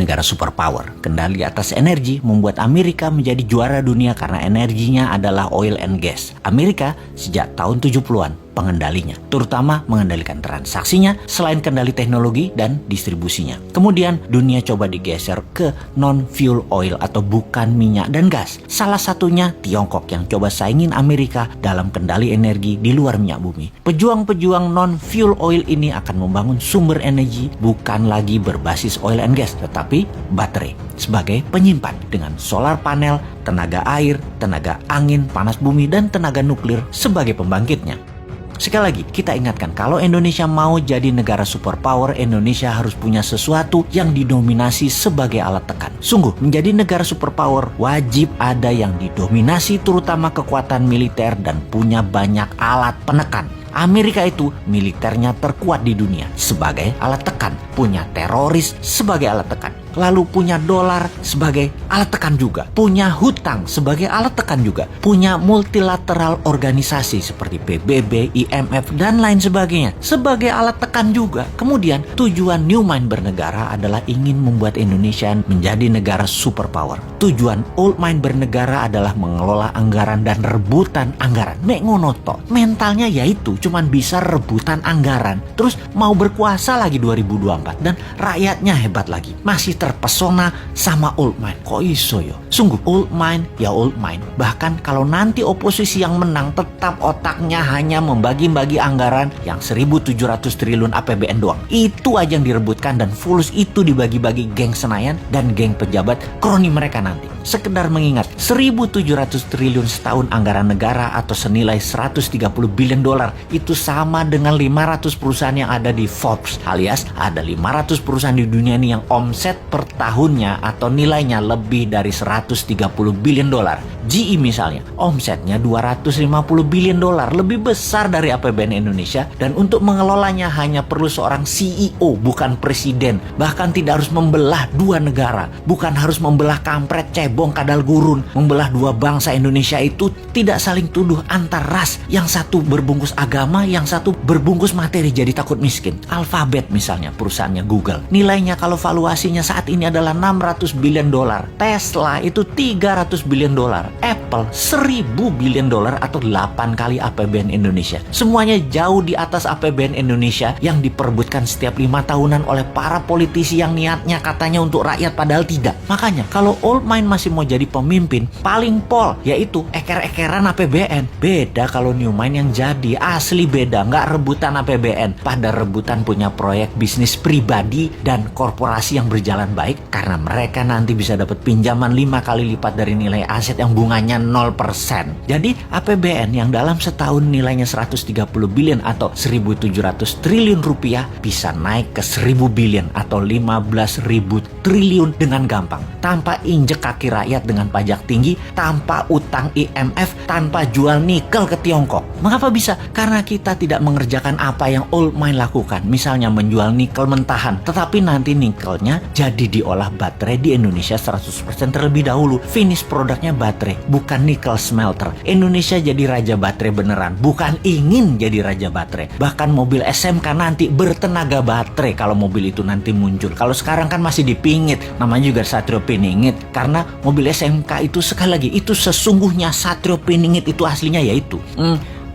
negara superpower. Kendali atas energi membuat Amerika menjadi juara dunia karena energinya adalah oil and gas. Amerika sejak tahun 70-an pengendalinya, terutama mengendalikan transaksinya selain kendali teknologi dan distribusinya. Kemudian dunia coba digeser ke non-fuel oil atau bukan minyak dan gas. Salah satunya Tiongkok yang coba saingin Amerika dalam kendali energi di luar minyak bumi. Pejuang-pejuang non-fuel oil ini akan membangun sumber energi bukan lagi berbasis oil and gas, tetapi baterai sebagai penyimpan dengan solar panel, tenaga air, tenaga angin, panas bumi, dan tenaga nuklir sebagai pembangkitnya. Sekali lagi, kita ingatkan kalau Indonesia mau jadi negara superpower, Indonesia harus punya sesuatu yang didominasi sebagai alat tekan. Sungguh, menjadi negara superpower wajib ada yang didominasi terutama kekuatan militer dan punya banyak alat penekan. Amerika itu militernya terkuat di dunia sebagai alat tekan, punya teroris sebagai alat tekan, lalu punya dolar sebagai alat tekan juga, punya hutang sebagai alat tekan juga, punya multilateral organisasi seperti PBB, IMF, dan lain sebagainya sebagai alat tekan juga. Kemudian tujuan New Mind bernegara adalah ingin membuat Indonesia menjadi negara superpower. Tujuan Old Mind bernegara adalah mengelola anggaran dan rebutan anggaran. Mek ngono tok. Mentalnya yaitu cuman bisa rebutan anggaran, terus mau berkuasa lagi 2024 dan rakyatnya hebat lagi, masih terpesona sama Old Mind. Kok iso yo? Sungguh Old Mind ya Old Mind. Bahkan kalau nanti oposisi yang menang, tetap otaknya hanya membagi-bagi anggaran yang 1.700 triliun APBN doang. Itu aja yang direbutkan dan fulus itu dibagi-bagi geng Senayan dan geng pejabat kroni mereka nanti. Sekedar mengingat 1.700 triliun setahun anggaran negara atau senilai 130 billion dolar itu sama dengan 500 perusahaan yang ada di Forbes, alias ada 500 perusahaan di dunia ini yang omset per tahunnya atau nilainya lebih dari 130 billion dolar. GE misalnya, omsetnya 250 billion dolar, lebih besar dari APBN Indonesia, dan untuk mengelolanya hanya perlu seorang CEO, bukan presiden. Bahkan tidak harus membelah dua negara, bukan harus membelah kampret, cebong, kadal gurun. Membelah dua bangsa Indonesia itu tidak saling tuduh antar ras, yang satu berbungkus agama, yang satu berbungkus materi jadi takut miskin. Alphabet misalnya, perusahaannya Google, nilainya kalau valuasinya saat ini adalah 600 billion dolar. Tesla itu 300 billion dolar. Apple 1.000 billion dolar atau 8 kali APBN Indonesia. Semuanya jauh di atas APBN Indonesia yang diperebutkan setiap 5 tahunan oleh para politisi yang niatnya katanya untuk rakyat padahal tidak. Makanya kalau Old Mind masih mau jadi pemimpin, paling pol yaitu eker-ekeran APBN. Beda kalau New Mind yang jadi, asli beda, nggak rebutan APBN, pada rebutan punya proyek bisnis pribadi dan korporasi yang berjalan baik karena mereka nanti bisa dapat pinjaman 5 kali lipat dari nilai aset yang bunganya 0%. Jadi APBN yang dalam setahun nilainya 130 billion atau 1.700 triliun rupiah bisa naik ke 1.000 billion atau 15.000 triliun dengan gampang, tanpa injek kaki rakyat dengan pajak tinggi, tanpa utang IMF, tanpa jual nikel ke Tiongkok. Mengapa bisa? Karena kita tidak mengerjakan apa yang Old Mind lakukan, misalnya menjual nikel mentahan, tetapi nanti nikelnya jadi diolah baterai di Indonesia 100% terlebih dahulu. Finish produknya baterai, bukan nikel smelter. Indonesia jadi raja baterai beneran, bukan ingin jadi raja baterai. Bahkan mobil SMK nanti bertenaga baterai kalau mobil itu nanti muncul. Kalau sekarang kan masih dipingit, namanya juga Satrio Piningit, karena mobil SMK itu sekali lagi itu sesungguhnya Satrio Piningit itu aslinya yaitu.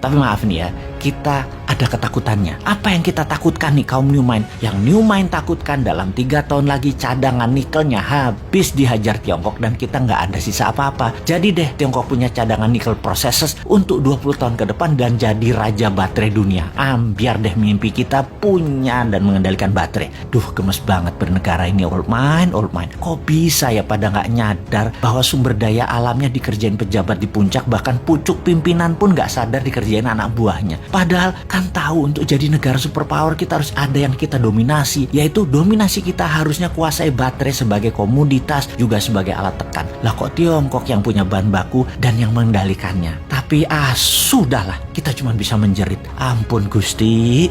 Tapi maaf nih ya, kita ada ketakutannya. Apa yang kita takutkan nih kaum New Mind? Yang New Mind takutkan dalam 3 tahun lagi cadangan nikelnya habis dihajar Tiongkok dan kita nggak ada sisa apa-apa. Jadi deh Tiongkok punya cadangan nikel processes untuk 20 tahun ke depan dan jadi raja baterai dunia. Biar deh mimpi kita punya dan mengendalikan baterai. Duh, gemes banget bernegara ini Old Mind, Old Mind. Kok bisa ya pada nggak nyadar bahwa sumber daya alamnya dikerjain pejabat di puncak, bahkan pucuk pimpinan pun nggak sadar dikerjain anak buahnya. Padahal kan tahu untuk jadi negara superpower kita harus ada yang kita dominasi, yaitu dominasi kita harusnya kuasai baterai sebagai komoditas juga sebagai alat tekan. Lah kok Tiongkok yang punya bahan baku dan yang mengendalikannya. Tapi sudahlah, kita cuma bisa menjerit. Ampun Gusti.